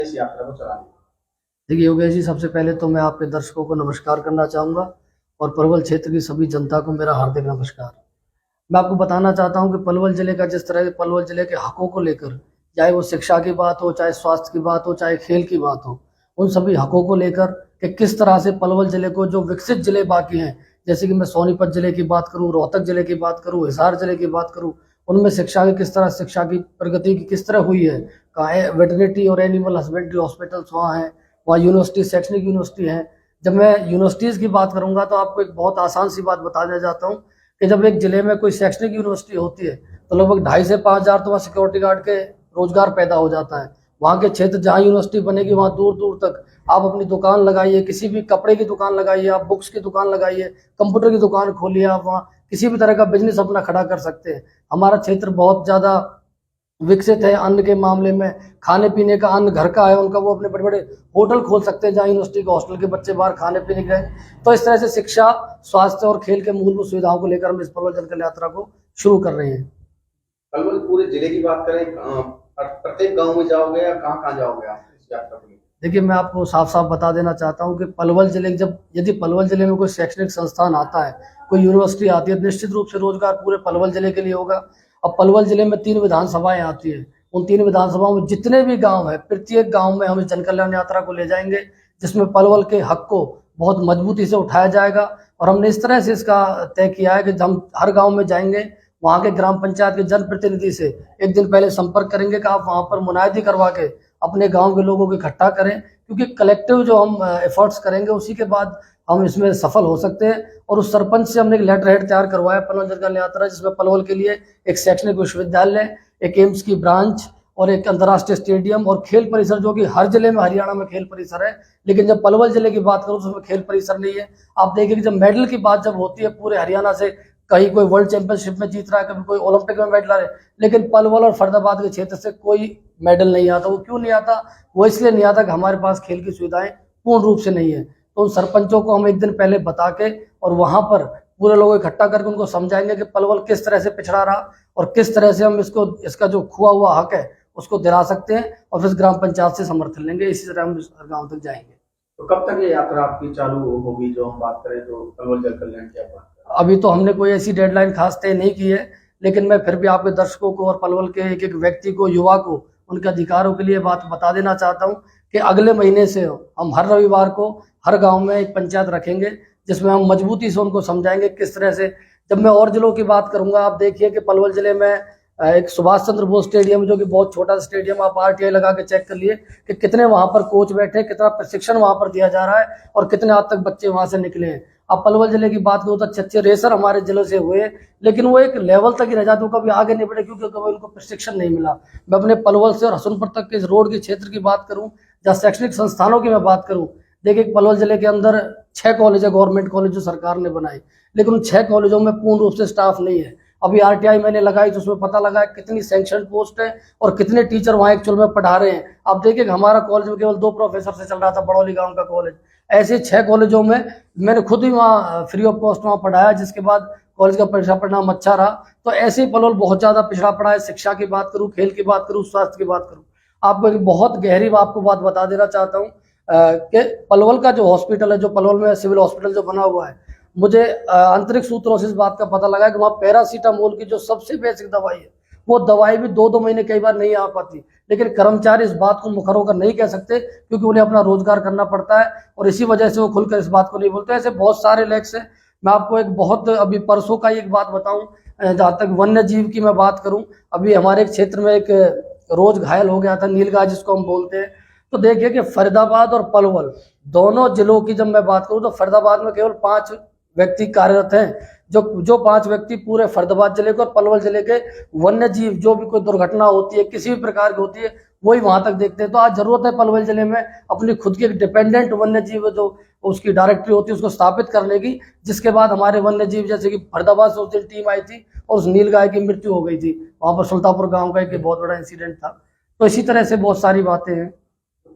इस यात्रा को चलाने? देखिए योगेश जी, सबसे पहले तो मैं आपके दर्शकों को नमस्कार करना चाहूँगा और पलवल क्षेत्र की सभी जनता को मेरा हार्दिक नमस्कार। मैं आपको बताना चाहता हूँ कि पलवल जिले का जिस तरह पलवल जिले के हकों को लेकर, चाहे वो शिक्षा की बात हो, चाहे स्वास्थ्य की बात हो, चाहे खेल की बात हो, उन सभी हकों को लेकर कि किस तरह से पलवल जिले को जो विकसित जिले बाकी हैं, जैसे कि मैं सोनीपत जिले की बात करूँ, रोहतक जिले की बात करूँ, हिसार जिले की बात करूँ, उनमें शिक्षा की किस तरह शिक्षा की प्रगति की किस तरह हुई है। कहाँ वेटरनिटी और एनिमल हस्बेंड्री हॉस्पिटल्स वहाँ हैं, वहाँ यूनिवर्सिटी शैक्षणिक यूनिवर्सिटी है। जब मैं यूनिवर्सिटीज़ की बात करूंगा तो आपको एक बहुत आसान सी बात बताना चाहता हूँ कि जब एक जिले में कोई शैक्षणिक यूनिवर्सिटी होती है तो लगभग 2.5 से 5 हज़ार तो वहाँ सिक्योरिटी गार्ड के रोजगार पैदा हो जाता है। वहाँ के क्षेत्र जहाँ यूनिवर्सिटी बनेगी वहाँ दूर दूर तक आप अपनी दुकान लगाइए, किसी भी कपड़े की दुकान लगाइए, आप बुक्स की दुकान लगाइए, कंप्यूटर की दुकान खोलिए, आप वहाँ किसी भी तरह का बिजनेस अपना खड़ा कर सकते हैं। हमारा क्षेत्र बहुत ज़्यादा विकसित है अन्न के मामले में। खाने पीने का अन्न घर का है उनका, वो अपने बड़े बड़े होटल खोल सकते हैं जहाँ यूनिवर्सिटी के हॉस्टल के बच्चे बाहर खाने पीने गए। तो इस तरह से शिक्षा, स्वास्थ्य और खेल के मूलभूत सुविधाओं को लेकर हम इस पलवल जल यात्रा को शुरू कर रहे हैं। पलवल पूरे जिले की बात करें, प्रत्येक गांव में जाओगे या कहाँ कहाँ जाओगे आप इस यात्रा को? देखिए मैं आपको साफ साफ बता देना चाहता हूँ कि पलवल जिले जब यदि पलवल जिले में कोई शैक्षणिक संस्थान आता है, कोई यूनिवर्सिटी आती है, तो निश्चित रूप से रोजगार पूरे पलवल जिले के लिए होगा। अब पलवल जिले में 3 विधानसभाएं आती है, उन 3 विधानसभाओं में जितने भी गांव है, प्रत्येक गांव में हम इस जन कल्याण यात्रा को ले जाएंगे, जिसमें पलवल के हक को बहुत मजबूती से उठाया जाएगा। और हमने इस तरह से इसका तय किया है कि हम हर गाँव में जाएंगे, वहाँ के ग्राम पंचायत के जनप्रतिनिधि से एक दिन पहले संपर्क करेंगे कि आप वहाँ पर मुनायदी करवा के अपने गांव के लोगों को इकट्ठा करें, क्योंकि कलेक्टिव जो हम एफर्ट्स करेंगे उसी के बाद हम इसमें सफल हो सकते हैं। और उस सरपंच से हमने एक लेटर हेड तैयार करवाया पलवल जन कल्याण यात्रा, जिसमें पलवल के लिए एक शैक्षणिक विश्वविद्यालय, एक एम्स की ब्रांच और एक अंतर्राष्ट्रीय स्टेडियम और खेल परिसर, जो कि हर जिले में हरियाणा में खेल परिसर है, लेकिन जब पलवल जिले की बात करूँ तो उसमें खेल परिसर नहीं है। आप देखिए कि जब मेडल की बात जब होती है पूरे हरियाणा से, कहीं कोई वर्ल्ड चैंपियनशिप में जीत रहा है, कभी कोई ओलंपिक में मेडल आ रहा है, लेकिन पलवल और फरीदाबाद के क्षेत्र से कोई मेडल नहीं आता। वो क्यों नहीं आता? वो इसलिए नहीं आता कि हमारे पास खेल की सुविधाएं पूर्ण रूप से नहीं है। तो उन सरपंचों को हम एक दिन पहले बता के और वहां पर पूरे लोगों को इकट्ठा करके उनको समझाएंगे कि पलवल किस तरह से पिछड़ा रहा और किस तरह से हम इसका जो खोआ हुआ हक है उसको दिला सकते हैं, और फिर ग्राम पंचायत से समर्थन लेंगे। इसी तरह हम गाँव तक जाएंगे। तो कब तक ये यात्रा आपकी चालू होगी? जो हम बात करें तो पलवल जल कल्याण की आप बात करें। अभी तो हमने कोई ऐसी डेडलाइन खास तय नहीं की है, लेकिन मैं फिर भी आपके दर्शकों को और पलवल के एक एक व्यक्ति को, युवा को, उनके अधिकारों के लिए बात बता देना चाहता हूं कि अगले महीने से हम हर रविवार को हर गांव में एक पंचायत रखेंगे, जिसमें हम मजबूती से उनको समझाएंगे किस तरह से। जब मैं और जिलों की बात करूंगा, आप देखिए कि पलवल जिले में एक सुभाष चंद्र बोस स्टेडियम, जो कि बहुत छोटा सा स्टेडियम, आप RTI लगा के चेक कर लिए कि कितने वहां पर कोच बैठे, कितना प्रशिक्षण वहां पर दिया जा रहा है और कितने आज तक बच्चे वहां से निकले हैं। अब पलवल जिले की बात करूँ तो अच्छे अच्छे रेसर हमारे जिले से हुए, लेकिन वो एक लेवल तक ही रह जाते, कभी आगे नहीं बढ़े क्योंकि कभी उनको प्रशिक्षण नहीं मिला। मैं अपने पलवल से और हसनपुर तक के इस रोड के क्षेत्र की बात करूं, जहाँ शैक्षणिक संस्थानों की मैं बात करूं, देखिए पलवल जिले के अंदर 6 कॉलेज है, गवर्नमेंट कॉलेज जो सरकार ने बनाए, लेकिन उन 6 कॉलेजों में पूर्ण रूप से स्टाफ नहीं है। अभी RTI मैंने लगाई तो उसमें पता लगा कितनी सैंक्शन पोस्ट है और कितने टीचर वहाँ एक्चुअल में पढ़ा रहे हैं। आप देखिए कि हमारा कॉलेज में केवल 2 प्रोफेसर से चल रहा था, बड़ौली गांव का कॉलेज। ऐसे 6 कॉलेजों में मैंने खुद ही वहाँ फ्री ऑफ कॉस्ट वहाँ पढ़ाया, जिसके बाद कॉलेज का परीक्षा परिणाम अच्छा रहा। तो ऐसे ही पलवल बहुत ज्यादा पिछड़ा पड़ा है। शिक्षा की बात करूँ, खेल की बात करूँ, स्वास्थ्य की बात करूँ, आपको एक बहुत गहरी आपको बात बता देना चाहता हूँ कि पलवल का जो हॉस्पिटल है, जो पलवल में सिविल हॉस्पिटल जो बना हुआ है, मुझे आंतरिक सूत्रों से इस बात का पता लगा कि वहाँ पैरासीटामोल की जो सबसे बेसिक दवाई है, वो दवाई भी 2-2 महीने कई बार नहीं आ पाती। लेकिन कर्मचारी इस बात को मुखर होकर नहीं कह सकते क्योंकि उन्हें अपना रोजगार करना पड़ता है और इसी वजह से वो खुलकर इस बात को नहीं बोलते। ऐसे बहुत सारे लैक्स हैं। मैं आपको एक बहुत अभी परसों का एक बात बताऊं, जहाँ तक वन्य जीव की मैं बात करूं, अभी हमारे क्षेत्र में एक रोज घायल हो गया था, नीलगाय जिसको हम बोलते हैं। तो देखिए कि फरीदाबाद और पलवल दोनों जिलों की जब मैं बात करूं तो फरीदाबाद में केवल 5 व्यक्ति कार्यरत हैं। जो 5 व्यक्ति पूरे फरीदाबाद जिले को और पलवल जिले के वन्य जीव, जो भी कोई दुर्घटना होती है किसी भी प्रकार की होती है, वही वहां तक देखते हैं। तो आज जरूरत है पलवल जिले में अपनी खुद की एक डिपेंडेंट वन्य जीव जो उसकी डायरेक्टरी होती है उसको स्थापित करने की, जिसके बाद हमारे वन्य जीव, जैसे कि फरीदाबाद से उस दिन टीम आई थी और उस नीलगाय की मृत्यु हो गई थी, वहां पर सुल्तानपुर गाँव का एक बहुत बड़ा इंसिडेंट था। तो इसी तरह से बहुत सारी बातें हैं।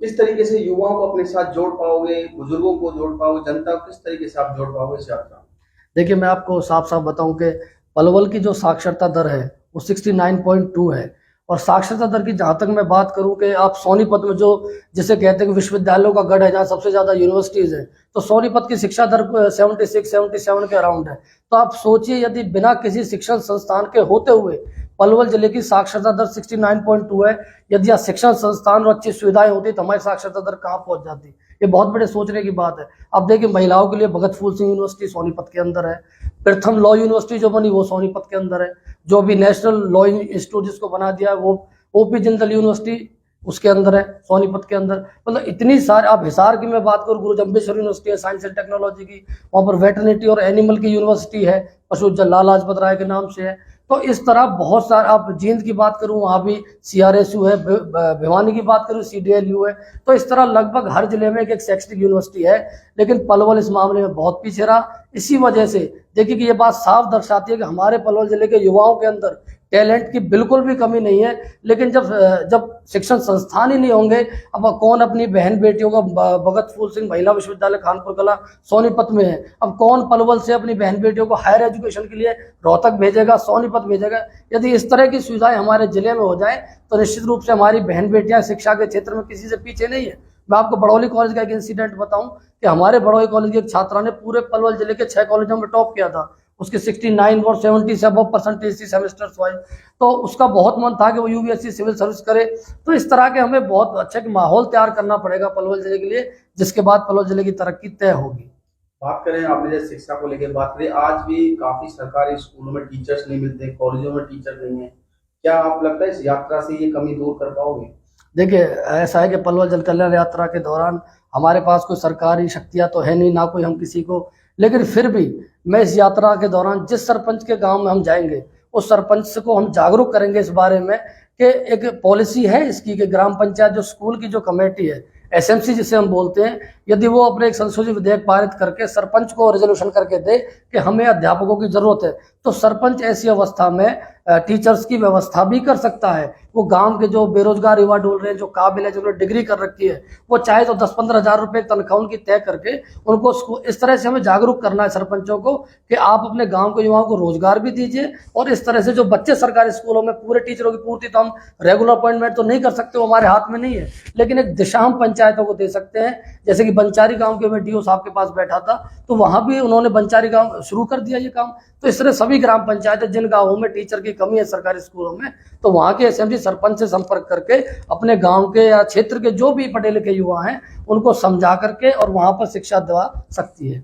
किस तरीके से युवाओं को अपने साथ जोड़ पाओगे, बुजुर्गों को जोड़ पाओगे, जनता को किस तरीके से आप जोड़ पाओगे इस यात्रा में? देखिए मैं आपको साफ साफ बताऊं कि पलवल की जो साक्षरता दर है वो 69.2 है। और साक्षरता दर की जहाँ तक मैं बात करूँ कि आप सोनीपत में जो जिसे कहते हैं कि विश्वविद्यालयों का गढ़ है, जहाँ सबसे ज़्यादा यूनिवर्सिटीज़ है, तो सोनीपत की शिक्षा दर 76-77 के अराउंड है। तो आप सोचिए, यदि बिना किसी शिक्षण संस्थान के होते हुए पलवल जिले की साक्षरता दर 69.2 है, यदि यहाँ शिक्षण संस्थान और अच्छी सुविधाएं होती तो हमारी साक्षरता दर कहाँ पहुंच जाती। ये बहुत बड़े सोचने की बात है। अब देखिए, महिलाओं के लिए भगत फूल सिंह यूनिवर्सिटी सोनीपत के अंदर है, प्रथम लॉ यूनिवर्सिटी जो बनी वो सोनीपत के अंदर है, जो भी नेशनल लॉ इंस्टीट्यूट जिसको बना दिया है वो ओपी जिंदल यूनिवर्सिटी उसके अंदर है, सोनीपत के अंदर। मतलब इतनी सारी, आप हिसार की मैं बात करूँ, गुरु जम्बेश्वर यूनिवर्सिटी है साइंस एंड टेक्नोलॉजी की, वहाँ पर वेटरनिटी और एनिमल की यूनिवर्सिटी है, पशु लाला लाजपत राय के नाम से है। तो इस तरह बहुत सारे, आप जींद की बात करूं वहाँ भी CRSU है, भिवानी की बात करूं CDLU है। तो इस तरह लगभग हर जिले में एक शैक्षणिक यूनिवर्सिटी है, लेकिन पलवल इस मामले में बहुत पीछे रहा। इसी वजह से देखिए कि ये बात साफ दर्शाती है कि हमारे पलवल जिले के युवाओं के अंदर टैलेंट की बिल्कुल भी कमी नहीं है, लेकिन जब शिक्षण संस्थान ही नहीं होंगे, अब कौन अपनी बहन बेटियों को, भगत फूल सिंह महिला विश्वविद्यालय खानपुर कला सोनीपत में है, अब कौन पलवल से अपनी बहन बेटियों को हायर एजुकेशन के लिए रोहतक भेजेगा, सोनीपत भेजेगा। यदि इस तरह की सुविधाएं हमारे जिले में हो जाए तो निश्चित रूप से हमारी बहन बेटियां शिक्षा के क्षेत्र में किसी से पीछे नहीं है। मैं आपको बड़ौली कॉलेज का एक इंसिडेंट बताऊं कि हमारे बड़ौली कॉलेज की एक छात्रा ने पूरे पलवल जिले के 6 कॉलेजों में टॉप किया था, उसके 69 और 70 से अबव परसेंटेज थी सेमेस्टर्स वाइज। तो उसका बहुत मन था कि वो UPSC सिविल सर्विस करे। तो इस तरह के हमें बहुत अच्छा माहौल तैयार करना पड़ेगा पलवल जिले के लिए, जिसके बाद पलवल जिले की तरक्की तय होगी। बात करें, आपने जैसे शिक्षा को लेकर बात करी, आज भी काफी सरकारी स्कूलों में टीचर्स नहीं मिलते, कॉलेजों में टीचर नहीं है। क्या आप लगता है इस यात्रा से ये कमी दूर कर पाओगे? देखिए, ऐसा है कि पलवल जल कल्याण यात्रा के दौरान हमारे पास कोई सरकारी शक्तियाँ तो है नहीं, ना कोई हम किसी को, लेकिन फिर भी मैं इस यात्रा के दौरान जिस सरपंच के गांव में हम जाएंगे उस सरपंच को हम जागरूक करेंगे इस बारे में कि एक पॉलिसी है इसकी कि ग्राम पंचायत जो स्कूल की जो कमेटी है, SMC जिसे हम बोलते हैं, यदि वो अपने एक संशोधित विधेयक पारित करके सरपंच को रेजोल्यूशन करके दे कि हमें अध्यापकों की जरूरत है, तो सरपंच ऐसी अवस्था में टीचर्स की व्यवस्था भी कर सकता है। वो गांव के जो बेरोजगार युवा ढूंढ रहे हैं, जो काबिल है, जिन्होंने डिग्री कर रखी है, वो चाहे तो 10-15 हज़ार रुपए तनख्वाह उनकी तय करके उनको इस तरह से हमें जागरूक करना है सरपंचों को कि आप अपने गांव के युवाओं को रोजगार भी दीजिए। और इस तरह से जो बच्चे सरकारी स्कूलों में, पूरे टीचरों की पूर्ति तो हम रेगुलर अपॉइंटमेंट तो नहीं कर सकते, वो हमारे हाथ में नहीं है, लेकिन एक दिशा हम पंचायतों को दे सकते हैं। जैसे कि बंचारी गांव के मैं DO साहब के पास बैठा था, तो वहां भी उन्होंने बंचारी गांव शुरू कर दिया ये काम। तो इस तरह सभी ग्राम पंचायतें जिन गांवों में टीचर की कमी है सरकारी स्कूलों में, तो वहां के SMC सरपंच से संपर्क करके अपने गांव के या क्षेत्र के जो भी पढ़े लिखे युवा हैं उनको समझा करके और वहां पर शिक्षा दिला सकती है।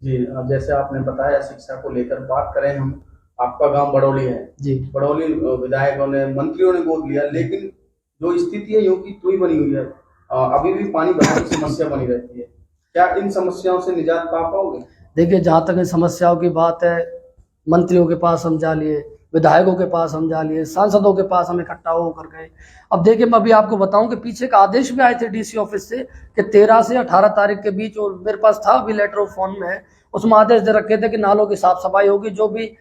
जी, अब जैसे आपने बताया शिक्षा को लेकर बात करें हम, आपका गांव बड़ौली है जी, बड़ौली विधायकों ने, मंत्रियों ने गोद लिया, लेकिन जो स्थिति है यूं की त्रुई बनी हुई है, अभी भी पानी भरने की समस्या बनी रहती है। क्या इन समस्याओं से निजात पा पाओगे? देखिए, जहाँ तक इन समस्याओं की बात है, मंत्रियों के पास हम जा लिए, विधायकों के पास हम जा लिए, सांसदों के पास हम इकट्ठा होकर गए। अब देखिए, मैं अभी आपको बताऊं कि पीछे का आदेश भी आए थे DC ऑफिस से कि 13 से 18 तारीख के बीच, और मेरे पास था अभी लेटर ऑफ फोन में है, उसमें आदेश दे रखे थे कि नालों की साफ सफाई होगी, जो भी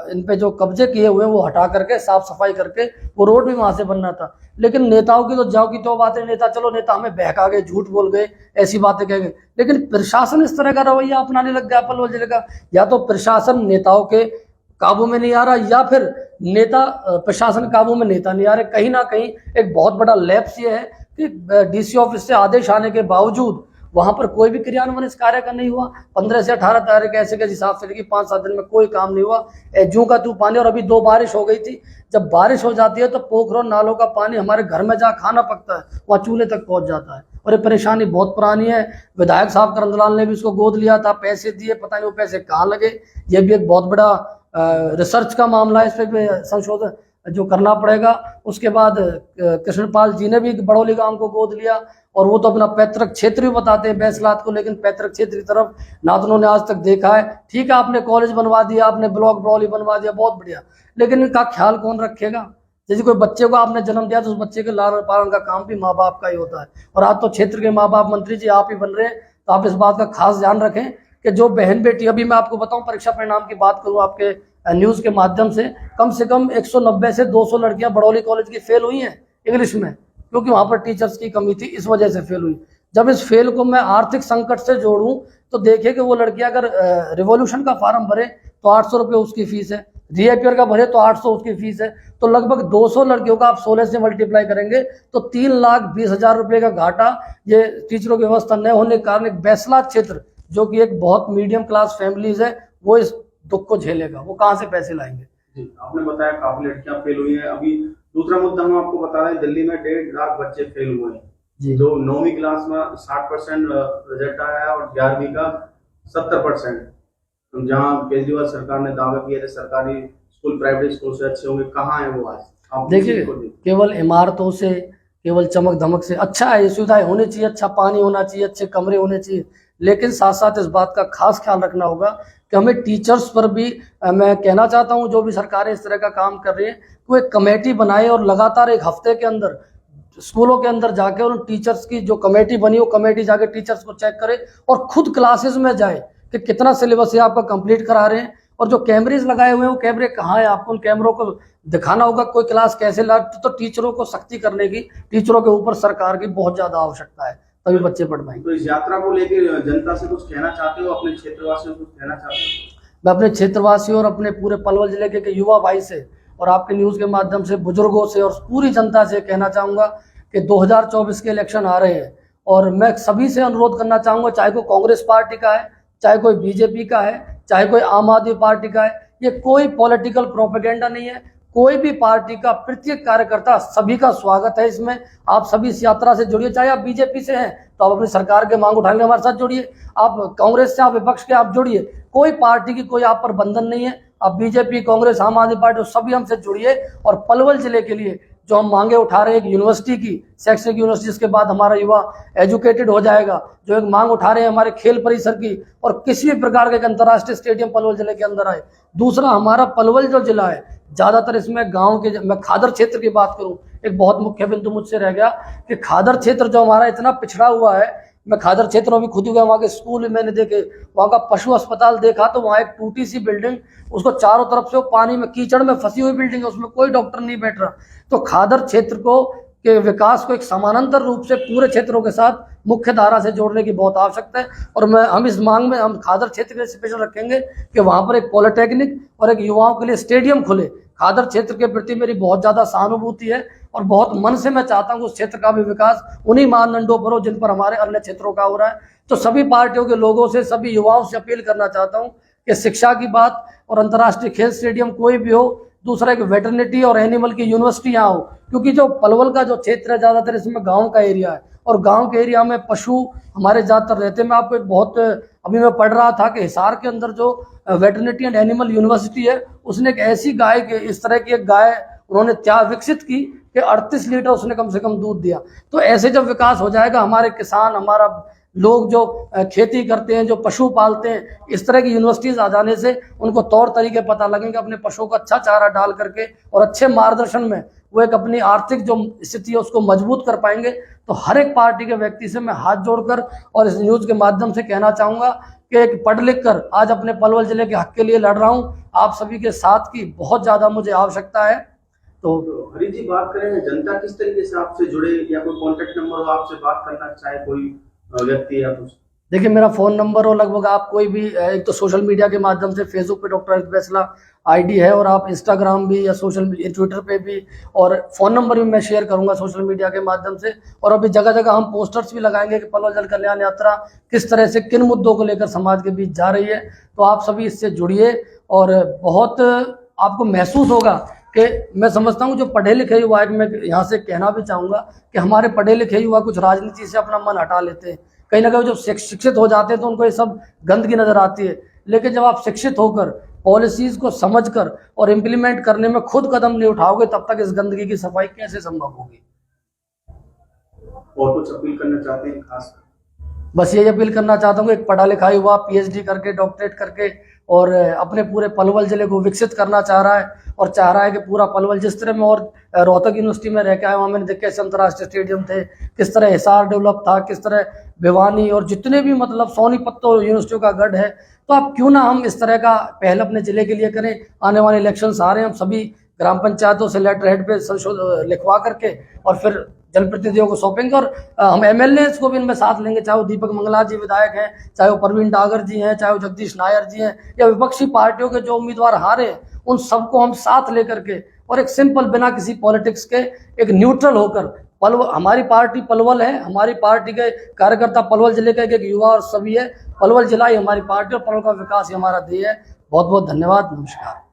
इन पे जो कब्जे किए हुए हैं वो हटा करके साफ सफाई करके वो रोड भी वहां से बनना था। लेकिन नेताओं की तो जाओ की तो बातें, नेता हमें बहका गए, झूठ बोल गए, ऐसी बातें कह गए। लेकिन प्रशासन इस तरह का रवैया अपनाने लग गया पलवल जिले का। या तो प्रशासन नेताओं के काबू में नहीं आ रहा, या फिर नेता प्रशासन काबू में नेता नहीं आ रहे। कहीं ना कहीं एक बहुत बड़ा लैप्स ये है कि DC ऑफिस से आदेश आने के बावजूद वहां पर कोई भी क्रियान्वयन इस कार्य का नहीं हुआ। 15 से 18 तारीख ऐसे के हिसाब से लेकिन 5-7 दिन में कोई काम नहीं हुआ, जू का तू पानी। और अभी 2 बारिश हो गई थी, जब बारिश हो जाती है तो पोखरों नालों का पानी हमारे घर में जहाँ खाना पकता है वहाँ चूल्हे तक पहुंच जाता है, और ये परेशानी बहुत पुरानी है। विधायक साहब करंदलाल ने भी इसको गोद लिया था, पैसे दिए, पता नहीं वो पैसे कहाँ लगे। ये भी एक बहुत बड़ा रिसर्च का मामला है, इस पर संशोधन जो करना पड़ेगा। उसके बाद कृष्णपाल जी ने भी बड़ौली गांव को गोद लिया, और वो तो अपना पैतृक क्षेत्र भी बताते हैं बैसलात को, लेकिन पैतृक क्षेत्र की तरफ ना तो उन्होंने आज तक देखा है। ठीक है, आपने कॉलेज बनवा दिया, आपने ब्लॉक बड़ौली बनवा दिया, बहुत बढ़िया, लेकिन इनका ख्याल कौन रखेगा? जैसे कोई बच्चे को आपने जन्म दिया तो उस बच्चे के लालन पालन का काम भी माँ बाप का ही होता है। और आज तो क्षेत्र के माँ बाप मंत्री जी आप ही बन रहे हैं, तो आप इस बात का खास ध्यान रखें कि जो बहन बेटी, अभी मैं आपको बताऊं, परीक्षा परिणाम की बात करूं आपके न्यूज के माध्यम से, कम 190 से 200 लड़कियां बड़ौली कॉलेज की फेल हुई हैं इंग्लिश में, क्योंकि वहां पर टीचर्स की कमी थी, इस वजह से फेल हुई। जब इस फेल को मैं आर्थिक संकट से जोड़ूं तो देखिए कि वो लड़कियां अगर रिवॉल्यूशन का फॉर्म भरे तो 800 रुपये उसकी फीस है, रीअपियर का भरे तो 800 उसकी फीस है, तो लगभग 200 लड़कियों का आप 16 से मल्टीप्लाई करेंगे तो 3,20,000 रुपए का घाटा ये टीचरों की व्यवस्था न होने के कारण एक बैसला क्षेत्र जो कि एक बहुत मीडियम क्लास फैमिलीज है वो इस दुख को झेलेगा। वो कहाँ से पैसे लाएंगे। जी, आपने बताया काफी लड़कियां फेल हुई हैं। अभी दूसरा मुद्दा हम आपको बता रहे हैं, दिल्ली में 1.5 लाख बच्चे फेल हुए हैं जी। जो 9वीं क्लास में 60% रिजल्ट आया है और 11वीं का 70%। जहाँ केजरीवाल सरकार ने दावे किए थे सरकारी स्कूल प्राइवेट स्कूल से अच्छे होंगे, कहाँ है वो आज? देखिए केवल इमारतों से, केवल चमक धमक से अच्छा है, सुविधाएं होनी चाहिए, अच्छा पानी होना चाहिए, अच्छे कमरे होने चाहिए, लेकिन साथ साथ इस बात का खास ख्याल रखना होगा कि हमें टीचर्स पर भी मैं कहना चाहता हूं, जो भी सरकारें इस तरह का काम कर रही है वो एक कमेटी बनाए और लगातार एक हफ्ते के अंदर स्कूलों के अंदर जाके उन टीचर्स की जो कमेटी बनी वो कमेटी जाके टीचर्स को चेक करे और खुद क्लासेस में जाए कि कितना सिलेबस है आपका कंप्लीट करा रहे हैं, और जो कैमरेज लगाए हुए हैं वो कैमरे कहाँ है आपको उन कैमरों को दिखाना होगा, कोई क्लास कैसे ला, तो टीचरों को सख्ती करने की, टीचरों के ऊपर सरकार की बहुत ज्यादा आवश्यकता है, तभी बच्चे पढ़ पाएंगे। तो इस यात्रा को लेकर जनता से कुछ कहना चाहते हो, अपने क्षेत्रवासियों को कहना चाहते हो? मैं अपने क्षेत्रवासियों और अपने पूरे पलवल जिले के युवा भाई से और आपके न्यूज के माध्यम से बुजुर्गों से और पूरी जनता से कहना चाहूंगा कि 2024 के इलेक्शन आ रहे हैं और मैं सभी से अनुरोध करना चाहूंगा, चाहे कोई कांग्रेस पार्टी का है, चाहे कोई बीजेपी का है, चाहे कोई आम आदमी पार्टी का है, ये कोई पॉलिटिकल प्रोपेगेंडा नहीं है। कोई भी पार्टी का प्रत्येक कार्यकर्ता सभी का स्वागत है इसमें। आप सभी इस यात्रा से जुड़िए, चाहे आप बीजेपी से हैं तो आप अपनी सरकार के मांग उठाने हमारे साथ जुड़िए, आप कांग्रेस से, आप विपक्ष के आप जुड़िए, कोई पार्टी की कोई आप पर बंधन नहीं है। आप बीजेपी, कांग्रेस, आम आदमी पार्टी सभी हमसे जुड़िए और पलवल जिले के लिए जो हम मांगे उठा रहे हैं, एक यूनिवर्सिटी की, शैक्षणिक यूनिवर्सिटी, इसके बाद हमारा युवा एजुकेटेड हो जाएगा, जो एक मांग उठा रहे हैं हमारे खेल परिसर की और किसी भी प्रकार के अंतर्राष्ट्रीय स्टेडियम पलवल जिले के अंदर आए। दूसरा, हमारा पलवल जो जिला है ज्यादातर इसमें गांव के, मैं खादर क्षेत्र की बात करूं, एक बहुत मुख्य बिंदु मुझसे रह गया कि खादर क्षेत्र जो हमारा इतना पिछड़ा हुआ है, मैं खादर क्षेत्र में भी खुद गया, वहाँ के स्कूल मैंने देखे, वहाँ का पशु अस्पताल देखा, तो वहाँ एक टूटी सी बिल्डिंग, उसको चारों तरफ से वो पानी में कीचड़ में फंसी हुई बिल्डिंग है, उसमें कोई डॉक्टर नहीं बैठ रहा। तो खादर क्षेत्र को के विकास को एक समानांतर रूप से पूरे क्षेत्रों के साथ मुख्य धारा से जोड़ने की बहुत आवश्यकता है और हम इस मांग में हम खादर क्षेत्र के स्पेशल रखेंगे कि वहाँ पर एक पॉलिटेक्निक और एक युवाओं के लिए स्टेडियम खुले। खादर क्षेत्र के प्रति मेरी बहुत ज्यादा सहानुभूति है और बहुत मन से मैं चाहता हूँ उस क्षेत्र का भी विकास उन्हीं मानदंडों पर हो जिन पर हमारे अन्य क्षेत्रों का हो रहा है। तो सभी पार्टियों के लोगों से, सभी युवाओं से अपील करना चाहता हूँ कि शिक्षा की बात और अंतर्राष्ट्रीय खेल स्टेडियम कोई भी हो, दूसरा एक वेटरनिटी और एनिमल की यूनिवर्सिटी यहाँ हो, क्योंकि जो पलवल का जो क्षेत्र है ज्यादातर इसमें गाँव का एरिया है और गाँव के एरिया में पशु हमारे ज्यादातर रहते हैं। मैं आपको एक बहुत, अभी मैं पढ़ रहा था कि हिसार के अंदर जो वेटरनिटी एंड एनिमल यूनिवर्सिटी है, उसने एक ऐसी गाय के, इस तरह की एक गाय उन्होंने क्या विकसित की कि 38 लीटर उसने कम से कम दूध दिया। तो ऐसे जब विकास हो जाएगा, हमारे किसान, हमारा लोग जो खेती करते हैं, जो पशु पालते हैं, इस तरह की यूनिवर्सिटीज आ जाने से उनको तौर तरीके पता लगेंगे, अपने पशुओं को अच्छा चारा डाल करके और अच्छे मार्गदर्शन में वो एक अपनी आर्थिक जो स्थिति है उसको मजबूत कर पाएंगे। तो हर एक पार्टी के व्यक्ति से मैं हाथ जोड़कर और इस न्यूज के माध्यम से कहना चाहूंगा कि एक पढ़ लिख कर आज अपने पलवल जिले के हक के लिए लड़ रहा हूं, आप सभी के साथ की बहुत ज्यादा मुझे आवश्यकता है। तो हरी जी, बात करें जनता किस तरीके से आपसे जुड़े, या कोई कॉन्टेक्ट नंबर हो आपसे बात करना चाहे कोई व्यक्ति या कुछ? देखिए मेरा फोन नंबर हो, लगभग आप कोई भी, एक तो सोशल मीडिया के माध्यम से फेसबुक पे डॉक्टर हरीश बैसला आईडी है और आप इंस्टाग्राम भी या ट्विटर पे भी, और फोन नंबर भी मैं शेयर करूंगा सोशल मीडिया के माध्यम से। और अभी जगह जगह हम पोस्टर्स भी लगाएंगे कि पलवल जल कल्याण यात्रा किस तरह से किन मुद्दों को लेकर समाज के बीच जा रही है। तो आप सभी इससे जुड़िए और बहुत आपको महसूस होगा कि मैं समझता हूँ जो पढ़े लिखे युवा है, मैं यहाँ से कहना भी चाहूँगा कि हमारे पढ़े लिखे युवा कुछ राजनीति से अपना मन हटा लेते हैं, कहीं ना कहीं जब शिक्षित हो जाते हैं तो उनको ये सब गंदगी नजर आती है, लेकिन जब आप शिक्षित होकर पॉलिसीज को समझकर और इम्प्लीमेंट करने में खुद कदम नहीं उठाओगे तब तक इस गंदगी की सफाई कैसे संभव होगी। और कुछ अपील करना चाहते हैं खास? बस यही अपील करना चाहता हूँ, एक पढ़ा लिखा युवा PhD करके, डॉक्टरेट करके और अपने पूरे पलवल जिले को विकसित करना चाह रहा है और चाह रहा है कि पूरा पलवल, जिस तरह में और रोहतक यूनिवर्सिटी में रह के आया, वहाँ मैंने देखा कैसे अंतर्राष्ट्रीय स्टेडियम थे, किस तरह हिसार डेवलप था, किस तरह भिवानी और जितने भी मतलब सोनीपत तो यूनिवर्सिटियों का गढ़ है। तो अब क्यों ना हम इस तरह का पहल अपने जिले के लिए करें। आने वाले इलेक्शंस आ रहे हैं, हम सभी ग्राम पंचायतों से लेटर हेड पे संशोधन लिखवा करके और फिर जनप्रतिनिधियों को सौंपेंगे और हम MLAs को भी इनमें साथ लेंगे, चाहे वो दीपक मंगला जी विधायक हैं, चाहे वो प्रवीण डागर जी हैं, चाहे वो जगदीश नायर जी हैं, या विपक्षी पार्टियों के जो उम्मीदवार हारे हैं, उन सबको हम साथ लेकर के और एक सिंपल बिना किसी पॉलिटिक्स के एक न्यूट्रल होकर पलवल, हमारी पार्टी पलवल है, हमारी पार्टी के कार्यकर्ता पलवल जिले के एक युवा और सभी है। पलवल जिला ही हमारी पार्टी और पलवल का विकास ही हमारा ध्येय है। बहुत बहुत धन्यवाद, नमस्कार।